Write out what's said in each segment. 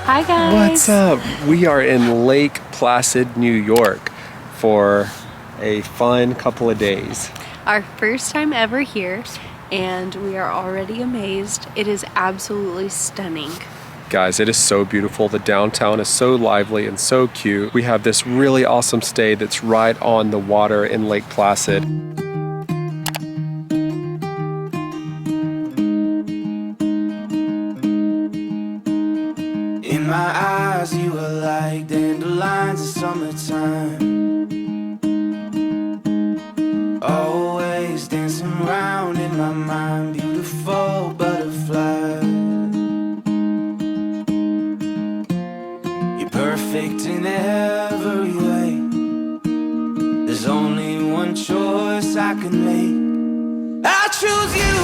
Hi guys. What's up? We are in Lake Placid, New York for a fun couple of days. Our first time ever here, and we are already amazed. It is absolutely stunning. Guys, it is so beautiful. The downtown is so lively and so cute. We have this really awesome stay that's right on the water in Lake Placid. In my eyes, you were like dandelions in summertime. Always dancing around in my mind, beautiful butterfly. You're perfect in every way. There's only one choice I can make. I choose you.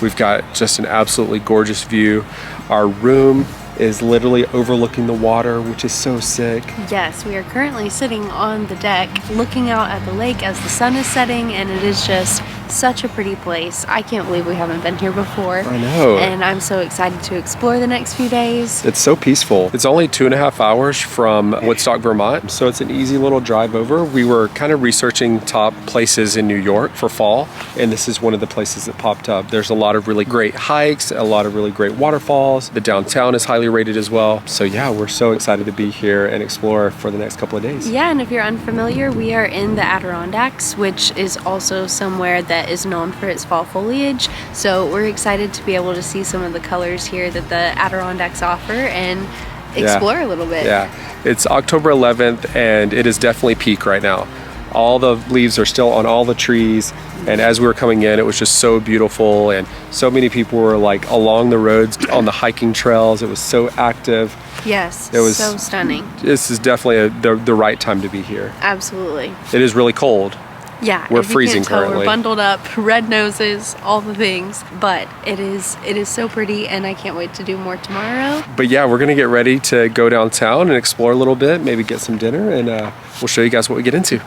We've got just an absolutely gorgeous view. Our room is literally overlooking the water, which is so sick. Yes, we are currently sitting on the deck looking out at the lake as the sun is setting, and it is just such a pretty place. I can't believe we haven't been here before. I know. And I'm so excited to explore the next few days. It's so peaceful. It's only 2.5 hours from Woodstock, Vermont, so it's an easy little drive over. We were kind of researching top places in New York for fall, and this is one of the places that popped up. There's a lot of really great hikes, a lot of really great waterfalls. The downtown is highly rated as well. So yeah, we're so excited to be here and explore for the next couple of days. Yeah, and if you're unfamiliar, we are in the Adirondacks, which is also somewhere that is known for its fall foliage. So we're excited to be able to see some of the colors here that the Adirondacks offer and explore a little bit. Yeah, it's October 11th and it is definitely peak right now. All the leaves are still on all the trees, and as we were coming in, it was just so beautiful, and so many people were like along the roads on the hiking trails. It was so active. Yes, it was so stunning. This is definitely the right time to be here. Absolutely. It is really cold. Yeah, we're freezing currently. We're bundled up, red noses, all the things, but it is so pretty, and I can't wait to do more tomorrow. But yeah, we're gonna get ready to go downtown and explore a little bit, maybe get some dinner, and we'll show you guys what we get into.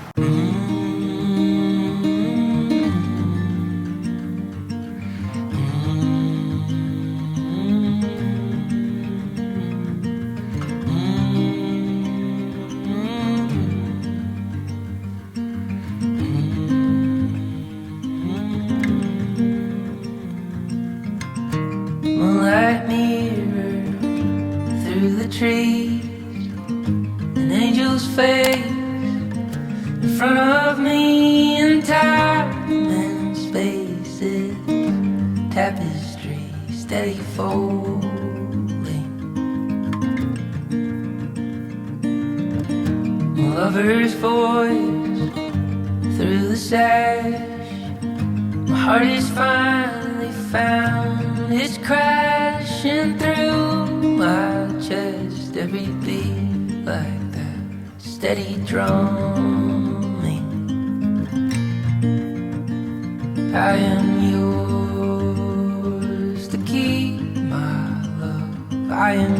Moonlight mirror through the trees, an angel's face in front of me, in time and spaces, tapestry steady folding, my lover's voice through the sash, my heart is finally found. It's crashing through my chest, every beat like that steady drumming. I am yours to keep, my love. I am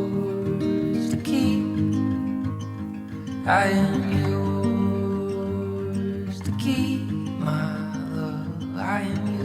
yours to keep. I am yours to keep, my love. I am yours.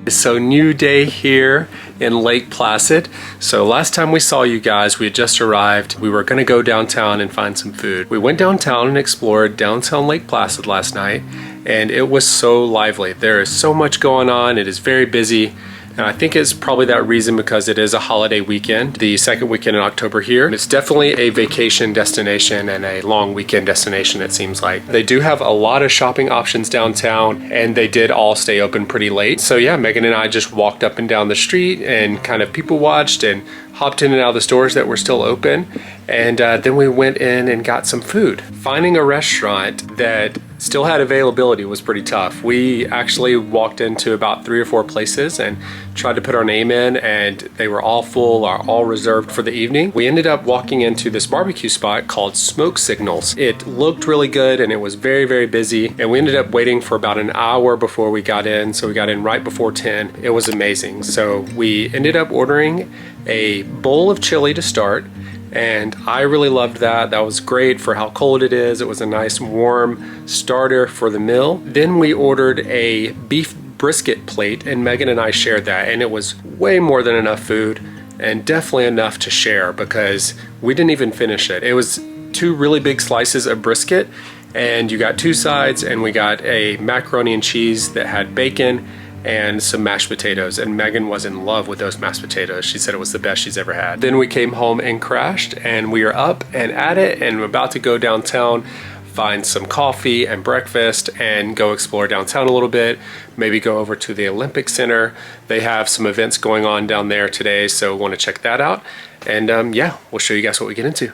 So new day here in Lake Placid. So last time we saw you guys, we had just arrived. We were gonna go downtown and find some food. We went downtown and explored downtown Lake Placid last night, and it was so lively. There is so much going on. It is very busy. And I think it's probably that reason because it is a holiday weekend, the second weekend in October here. It's definitely a vacation destination and a long weekend destination, it seems like. They do have a lot of shopping options downtown, and they did all stay open pretty late. So yeah, Megan and I just walked up and down the street and kind of people watched and hopped in and out of the stores that were still open. And then we went in and got some food. Finding a restaurant that still had availability. It was pretty tough. We actually walked into about 3 or 4 places and tried to put our name in, and they were all full or all reserved for the evening. We ended up walking into this barbecue spot called Smoke Signals. It looked really good and it was very, very busy, and we ended up waiting for about an hour before we got in. So we got in right before 10. It was amazing. So we ended up ordering a bowl of chili to start, and I really loved that. That was great for how cold it is. It was a nice warm starter for the meal. Then we ordered a beef brisket plate, and Megan and I shared that, and it was way more than enough food, and definitely enough to share because we didn't even finish it. It was 2 really big slices of brisket, and you got 2 sides, and we got a macaroni and cheese that had bacon and some mashed potatoes, and Megan was in love with those mashed potatoes. She said it was the best she's ever had. Then we came home and crashed, and we are up and at it, and we're about to go downtown, find some coffee and breakfast, and go explore downtown a little bit, maybe go over to the Olympic Center. They have some events going on down there today, so we want to check that out. And yeah, we'll show you guys what we get into.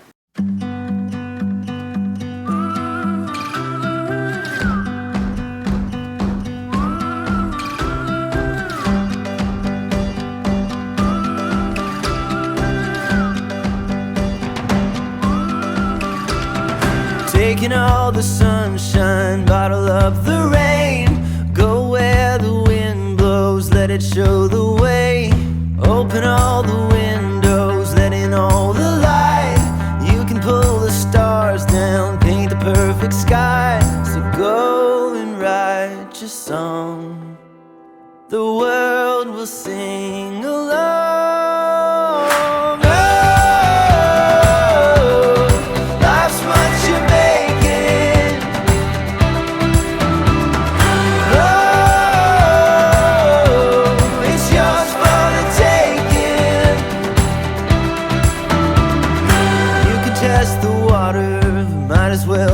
Taking all the sunshine, bottle up the rain. Go where the wind blows, let it show the way. Open all the windows, let in all the light. You can pull the stars down, paint the perfect sky. So go and write your song. The world will sing along.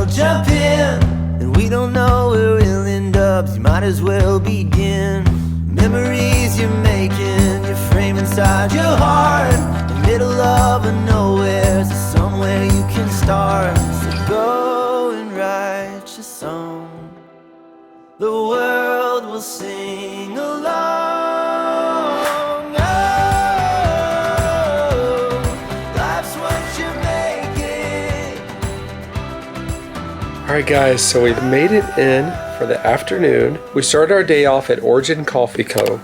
Jump in, and we don't know where we'll end up. You might as well begin. Memories you're making, you frame inside your heart. The middle of a nowhere, so somewhere you can start. So go and write your song. The world will sing along. Alright guys, so we've made it in for the afternoon. We started our day off at Origin Coffee Co.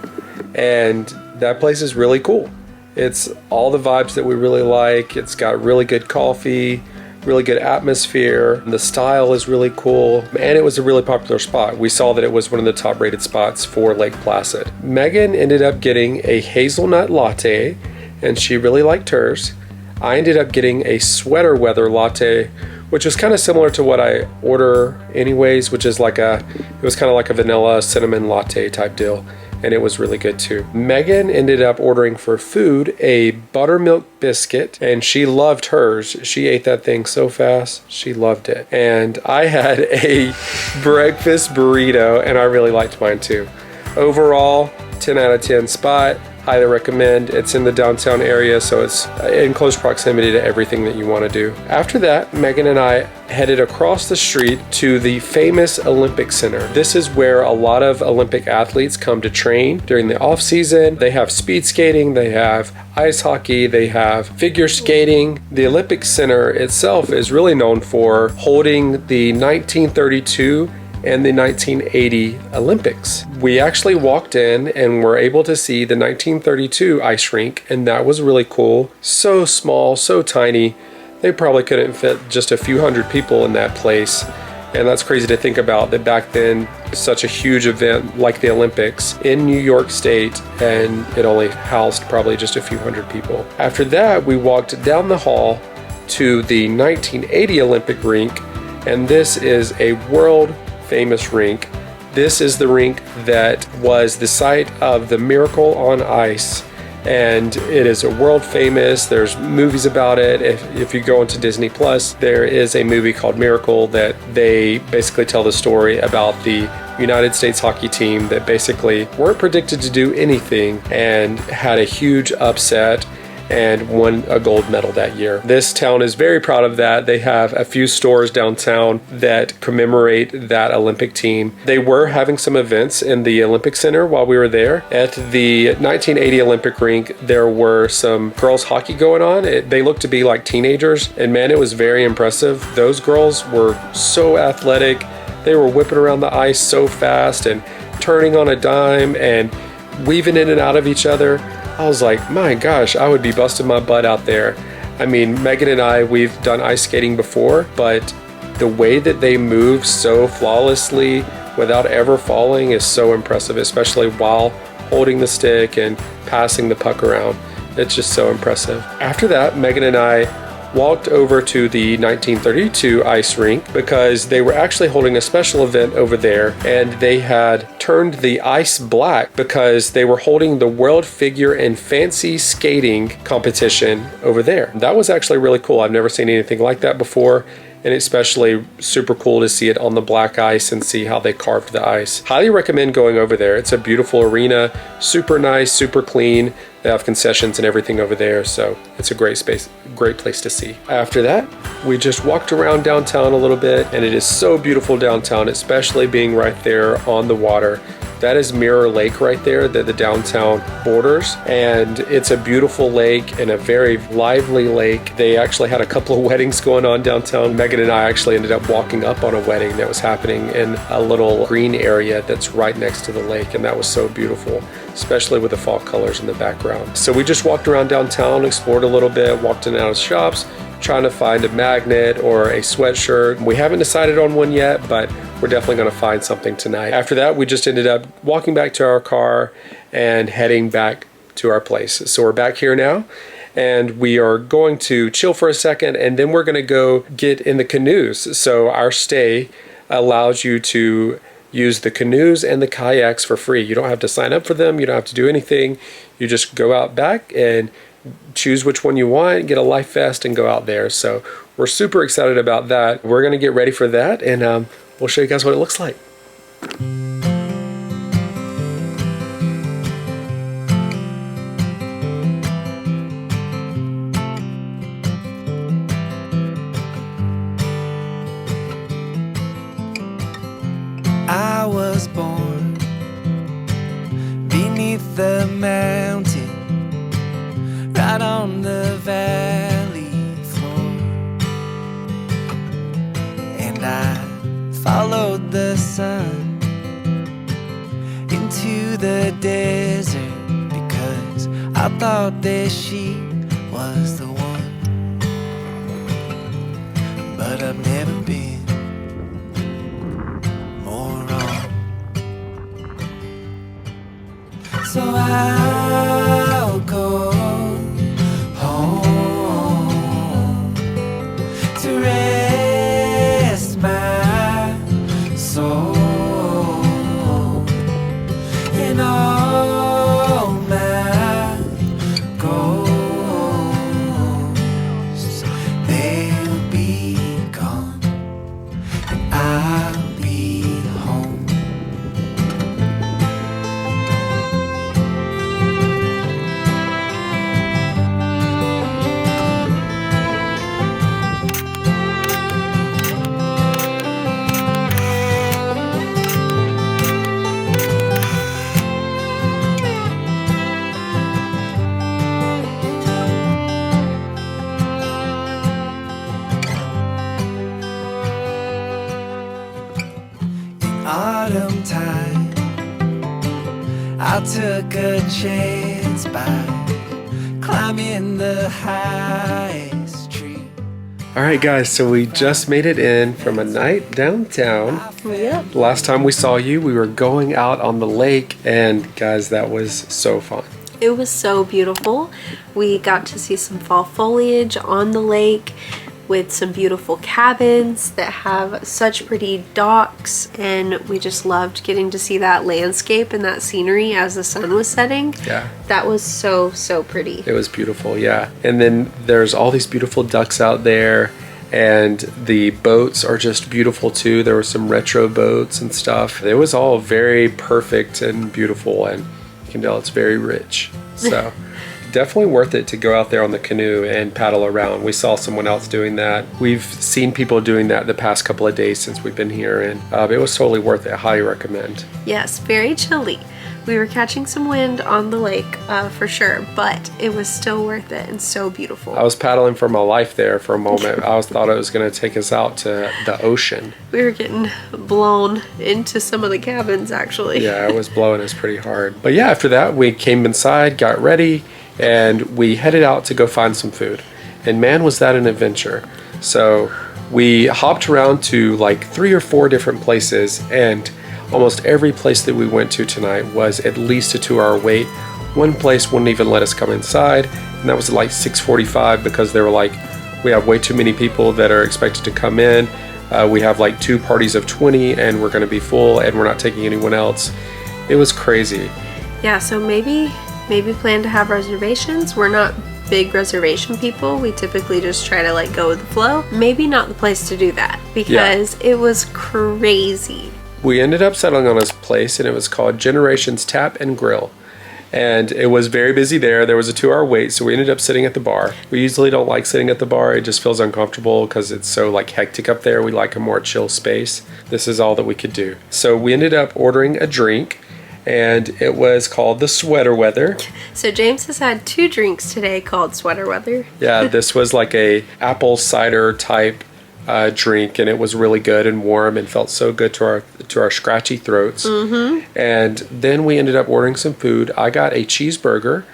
and that place is really cool. It's all the vibes that we really like. It's got really good coffee, really good atmosphere. The style is really cool, and it was a really popular spot. We saw that it was one of the top rated spots for Lake Placid. Megan ended up getting a hazelnut latte, and she really liked hers. I ended up getting a sweater weather latte, which was kind of similar to what I order anyways, which is like it was kind of like a vanilla cinnamon latte type deal, and it was really good too. Megan ended up ordering for food a buttermilk biscuit, and she loved hers. She ate that thing so fast, she loved it. And I had a breakfast burrito, and I really liked mine too. Overall, 10 out of 10 spot. Highly recommend. It's in the downtown area, so it's in close proximity to everything that you want to do. After that, Megan and I headed across the street to the famous Olympic Center. This is where a lot of Olympic athletes come to train during the off season. They have speed skating, they have ice hockey, they have figure skating. The Olympic Center itself is really known for holding the 1932 and the 1980 Olympics. We actually walked in and were able to see the 1932 ice rink, and that was really cool. So small, so tiny. They probably couldn't fit just a few hundred people in that place. And that's crazy to think about, that back then, such a huge event like the Olympics in New York State, and it only housed probably just a few hundred people. After that, we walked down the hall to the 1980 Olympic rink, and this is a world famous rink. This is the rink that was the site of the Miracle on Ice, and it is a world famous. There's movies about it. If you go into Disney Plus, there is a movie called Miracle that they basically tell the story about the United States hockey team that basically weren't predicted to do anything and had a huge upset, and won a gold medal that year. This town is very proud of that. They have a few stores downtown that commemorate that Olympic team. They were having some events in the Olympic Center while we were there. At the 1980 Olympic rink, there were some girls hockey going on. They looked to be like teenagers, and man, it was very impressive. Those girls were so athletic. They were whipping around the ice so fast and turning on a dime and weaving in and out of each other. I was like, my gosh, I would be busting my butt out there. I mean, Megan and I, we've done ice skating before, but the way that they move so flawlessly without ever falling is so impressive, especially while holding the stick and passing the puck around. It's just so impressive. After that, Megan and I walked over to the 1932 ice rink because they were actually holding a special event over there, and they had turned the ice black because they were holding the World Figure and Fancy Skating competition over there. That was actually really cool. I've never seen anything like that before, and especially super cool to see it on the black ice and see how they carved the ice. Highly recommend going over there. It's a beautiful arena, super nice, super clean. They have concessions and everything over there, so it's a great space, great place to see. After that, we just walked around downtown a little bit, and it is so beautiful downtown, especially being right there on the water. That is Mirror Lake right there, the downtown borders, and it's a beautiful lake and a very lively lake. They actually had a couple of weddings going on downtown. Megan and I actually ended up walking up on a wedding that was happening in a little green area that's right next to the lake, and that was so beautiful, especially with the fall colors in the background. So we just walked around downtown, explored a little bit, walked in and out of shops, trying to find a magnet or a sweatshirt. We haven't decided on one yet, but we're definitely gonna find something tonight. After that, we just ended up walking back to our car and heading back to our place. So we're back here now, and we are going to chill for a second, and then we're gonna go get in the canoes. So our stay allows you to use the canoes and the kayaks for free. You don't have to sign up for them. You don't have to do anything. You just go out back and choose which one you want, get a life vest, and go out there. So we're super excited about that. We're gonna get ready for that, and we'll show you guys what it looks like. I was born beneath the mountain, right on the valley floor, and I followed the sun into the desert because I thought that she was the one, but I've never been more wrong. So I'll go home to rest my soul, and all my ghosts, they'll be gone, and I'll be home. Autumn time, I took a chance by climbing the highest tree. All right, guys, so we just made it in from a night downtown. Yep. Last time we saw you, we were going out on the lake, and guys, that was so fun. It was so beautiful. We got to see some fall foliage on the lake with some beautiful cabins that have such pretty docks, and we just loved getting to see that landscape and that scenery as the sun was setting. Yeah. That was so pretty. It was beautiful, yeah. And then there's all these beautiful ducks out there, and the boats are just beautiful too. There were some retro boats and stuff. It was all very perfect and beautiful, and you can tell it's very rich. So definitely worth it to go out there on the canoe and paddle around. We saw someone else doing that. We've seen people doing that the past couple of days since we've been here, and it was totally worth it. Highly recommend. Yes, very chilly. We were catching some wind on the lake for sure, but it was still worth it and so beautiful. I was paddling for my life there for a moment. I thought it was going to take us out to the ocean. We were getting blown into some of the cabins, actually. Yeah, it was blowing us pretty hard. But yeah, after that, we came inside, got ready, and we headed out to go find some food. And man, was that an adventure. So we hopped around to like 3 or 4 different places, and almost every place that we went to tonight was at least a 2-hour wait. One place wouldn't even let us come inside, and that was at like 6:45 because they were like, we have way too many people that are expected to come in. We have like 2 parties of 20 and we're going to be full and we're not taking anyone else. It was crazy. Yeah, so maybe plan to have reservations. We're not big reservation people. We typically just try to like go with the flow. Maybe not the place to do that because it was crazy. We ended up settling on this place, and it was called Generations Tap and Grill. And it was very busy there. There was a 2-hour wait, so we ended up sitting at the bar. We usually don't like sitting at the bar. It just feels uncomfortable because it's so like hectic up there. We like a more chill space. This is all that we could do. So we ended up ordering a drink, and it was called the Sweater Weather. So James has had 2 drinks today called Sweater Weather. Yeah, this was like a apple cider type drink, and it was really good and warm and felt so good to our scratchy throats. And then we ended up ordering some food. I got a cheeseburger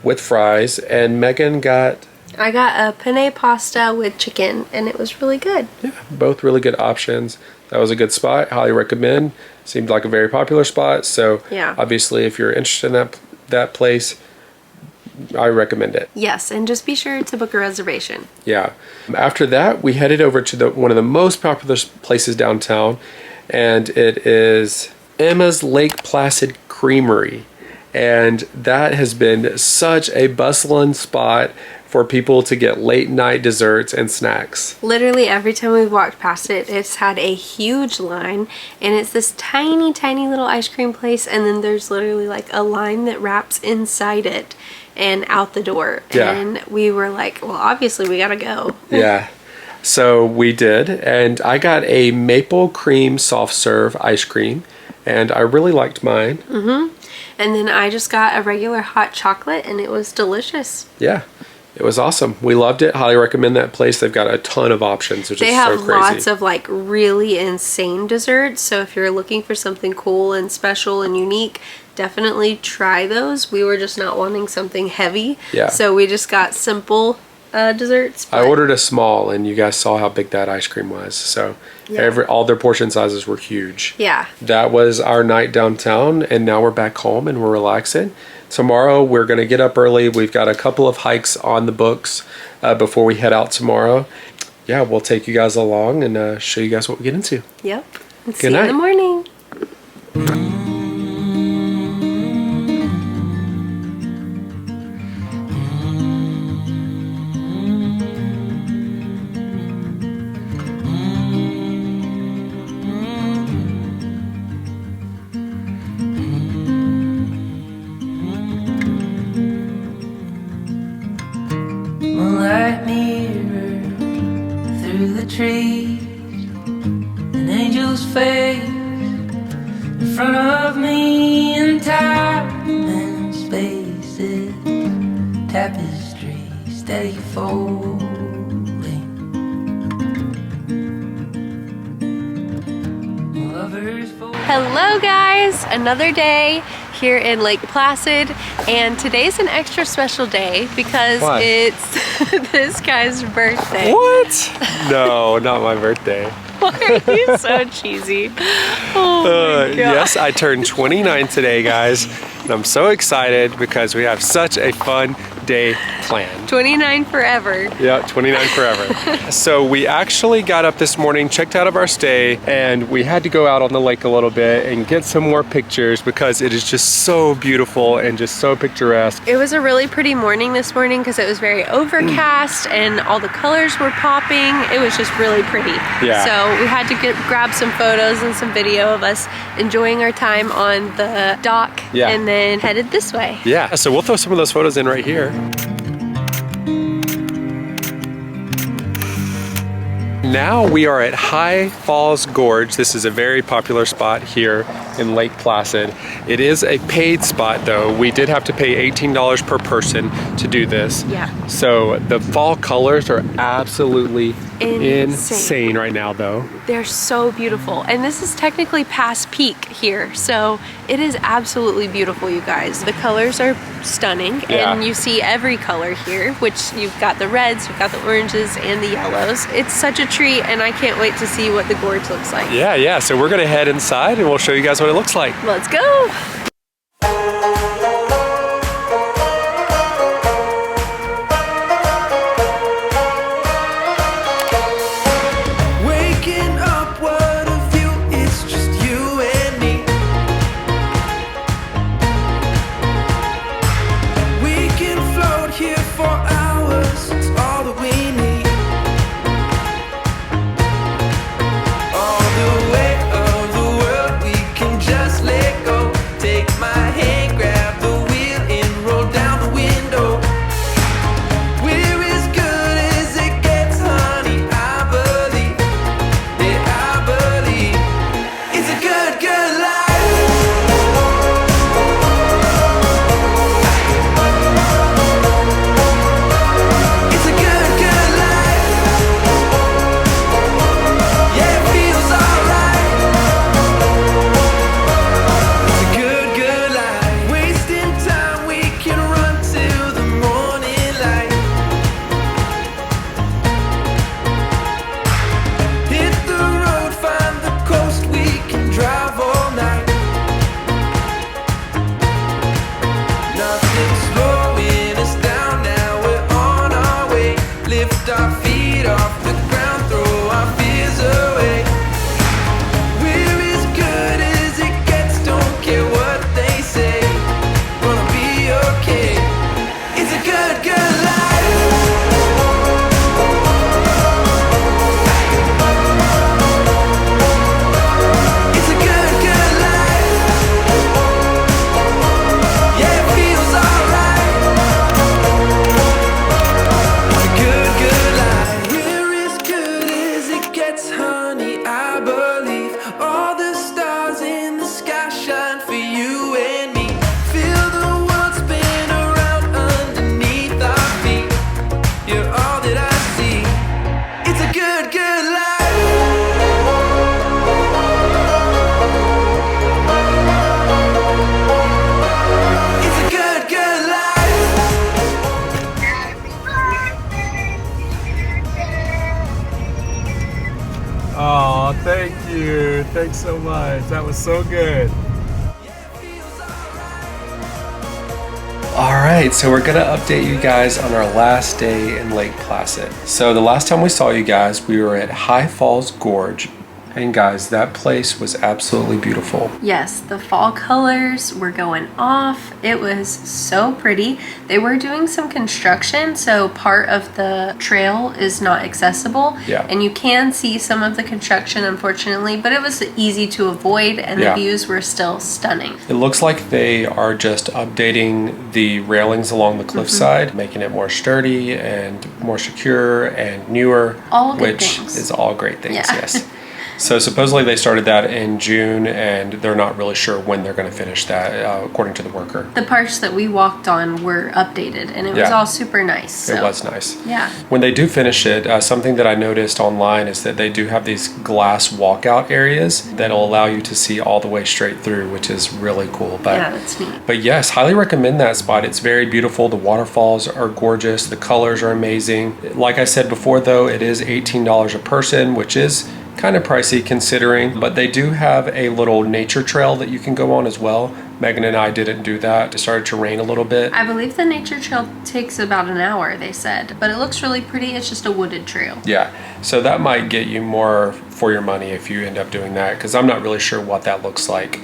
with fries, and Megan got... I got a penne pasta with chicken, and it was really good. Yeah, both really good options. That was a good spot. Highly recommend. Seemed like a very popular spot, so yeah. Obviously if you're interested in that place, I recommend it. Yes, and just be sure to book a reservation. Yeah. After that, we headed over to one of the most popular places downtown, and it is Emma's Lake Placid Creamery. And that has been such a bustling spot for people to get late night desserts and snacks. Literally every time we've walked past it, it's had a huge line, and it's this tiny, tiny little ice cream place, and then there's literally like a line that wraps inside it and out the door. Yeah. And we were like, well, obviously we gotta go. Yeah. So we did, and I got a maple cream soft serve ice cream, and I really liked mine. And then I just got a regular hot chocolate, and it was delicious. Yeah. It was awesome. We loved it. Highly recommend that place. They've got a ton of options, which is so crazy. They have lots of like really insane desserts. So if you're looking for something cool and special and unique, definitely try those. We were just not wanting something heavy. Yeah. So we just got simple desserts. I ordered a small, and you guys saw how big that ice cream was. So yeah. all their portion sizes were huge. Yeah. That was our night downtown, and now we're back home and we're relaxing. Tomorrow we're going to get up early. We've got a couple of hikes on the books before we head out tomorrow. Yeah, we'll take you guys along and show you guys what we get into. Yep. And Good see you night. in the morning. Moonlight mirror through the trees, an angel's face in front of me, in time and spaces, tapestry steady folding. Lovers fold. Hello guys, another day here in Lake Placid, and today's an extra special day because Why? it's this guy's birthday. What? No, not my birthday. Why are you so cheesy? Oh my God. Yes, I turned 29 today, guys, and I'm so excited because we have such a fun day planned. 29 forever. Yeah, 29 forever. So we actually got up this morning, checked out of our stay, and we had to go out on the lake a little bit and get some more pictures because it is just so beautiful and just so picturesque. It was a really pretty morning this morning because it was very overcast and all the colors were popping. It was just really pretty. Yeah. So we had to grab some photos and some video of us enjoying our time on the dock, Yeah. and then headed this way. Yeah, so we'll throw some of those photos in right here. here. Now we are at High Falls Gorge. This is a very popular spot here in Lake Placid. It is a paid spot though. We did have to pay $18 per person to do this. Yeah. So the fall colors are absolutely insane right now though. They're so beautiful. And this is technically past peak here. So it is absolutely beautiful, you guys. The colors are stunning and you see every color here, which you've got the reds, you've got the oranges and the yellows. It's such a treat and I can't wait to see what the gorge looks like. Yeah. So we're gonna head inside and we'll show you guys what it looks like. Let's go. Oh, thank you. Thanks so much. That was so good. All right, so we're gonna update you guys on our last day in Lake Placid. So the last time we saw you guys, we were at High Falls Gorge. And guys, that place was absolutely beautiful. Yes, the fall colors were going off. It was so pretty. They were doing some construction, so part of the trail is not accessible. Yeah. And you can see some of the construction, unfortunately, but it was easy to avoid and the views were still stunning. It looks like they are just updating the railings along the cliffside, making it more sturdy and more secure and newer, All good which things. is all great things, Yeah. yes. So supposedly they started that in June and they're not really sure when they're going to finish that, according to the worker. The parts that we walked on were updated and it was all super nice. So. It was nice. Yeah. When they do finish it, something that I noticed online is that they do have these glass walkout areas that'll allow you to see all the way straight through, which is really cool. But, yeah, that's neat. But yes, highly recommend that spot. It's very beautiful. The waterfalls are gorgeous. The colors are amazing. Like I said before though, it is $18 a person, which is kind of pricey considering, but they do have a little nature trail that you can go on as well. Megan and I didn't do that. It started to rain a little bit. I believe the nature trail takes about an hour, they said, but it looks really pretty. It's just a wooded trail. Yeah, so that might get you more for your money if you end up doing that, because I'm not really sure what that looks like.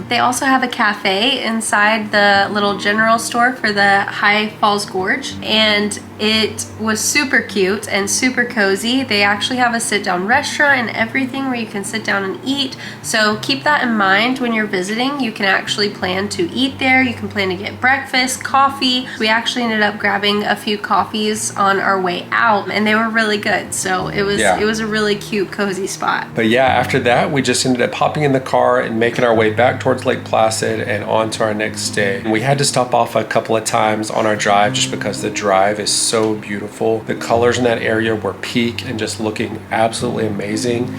They also have a cafe inside the little general store for the High Falls Gorge, and it was super cute and super cozy. They actually have a sit-down restaurant and everything where you can sit down and eat. So keep that in mind when you're visiting. You can actually plan to eat there. You can plan to get breakfast, coffee. We actually ended up grabbing a few coffees on our way out, and they were really good. So it was a really cute, cozy spot. But yeah, after that, we just ended up hopping in the car and making our way back towards Lake Placid and on to our next day. And we had to stop off a couple of times on our drive just because the drive is so beautiful. The colors in that area were peak and just looking absolutely amazing.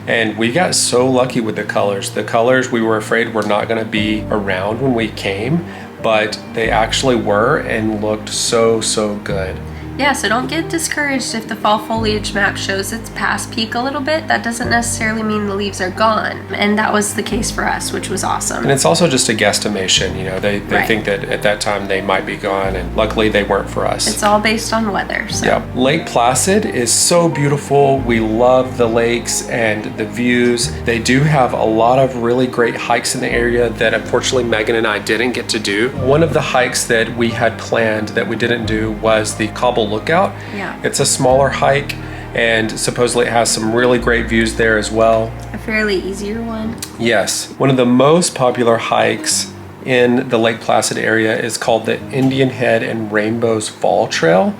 And we got so lucky with the colors. The colors we were afraid were not going to be around when we came, but they actually were and looked so, so good. Yeah, so don't get discouraged if the fall foliage map shows it's past peak a little bit. That doesn't necessarily mean the leaves are gone. And that was the case for us, which was awesome. And it's also just a guesstimation. You know, they think that at that time they might be gone, and luckily they weren't for us. It's all based on weather. So. Yeah. Lake Placid is so beautiful. We love the lakes and the views. They do have a lot of really great hikes in the area that unfortunately Megan and I didn't get to do. One of the hikes that we had planned that we didn't do was the Cobble Lookout. Yeah. It's a smaller hike, and supposedly it has some really great views there as well. A fairly easier one. Yes. One of the most popular hikes in the Lake Placid area is called the Indian Head and Rainbows Fall Trail.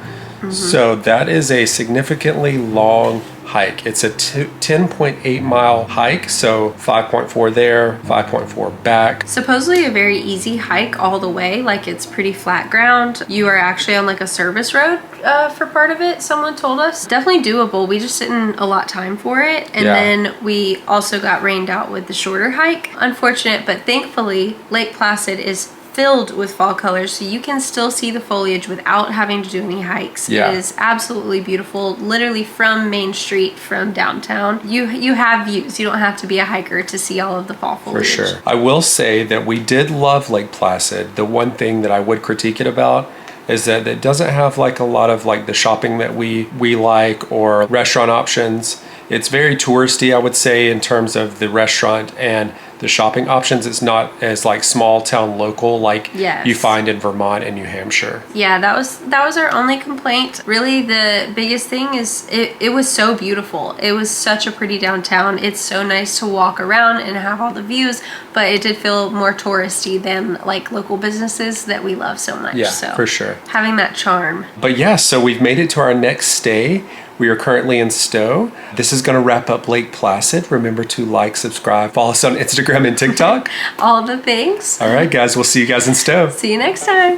So that is a significantly long hike. It's a 10.8 mile hike, so 5.4 there, 5.4 back. Supposedly a very easy hike all the way, like it's pretty flat ground. You are actually on like a service road for part of it, someone told us. Definitely doable. We just didn't allot time for it. And then we also got rained out with the shorter hike. Unfortunate, but thankfully Lake Placid is filled with fall colors, so you can still see the foliage without having to do any hikes. It is absolutely beautiful, literally from Main Street, from downtown. You have views. You don't have to be a hiker to see all of the fall foliage. For sure. I will say that we did love Lake Placid. The one thing that I would critique it about is that it doesn't have like a lot of like the shopping that we like or restaurant options. It's very touristy, I would say, in terms of the restaurant and the shopping options. It's not as like small town local like you find in Vermont and New Hampshire. Yeah, that was our only complaint. Really, the biggest thing is it was so beautiful. It was such a pretty downtown. It's so nice to walk around and have all the views, but it did feel more touristy than like local businesses that we love so much. Yeah, so for sure. Having that charm. But yeah, so we've made it to our next stay. We are currently in Stowe. This is going to wrap up Lake Placid. Remember to like, subscribe, follow us on Instagram and TikTok. All the things. All right, guys. We'll see you guys in Stowe. See you next time.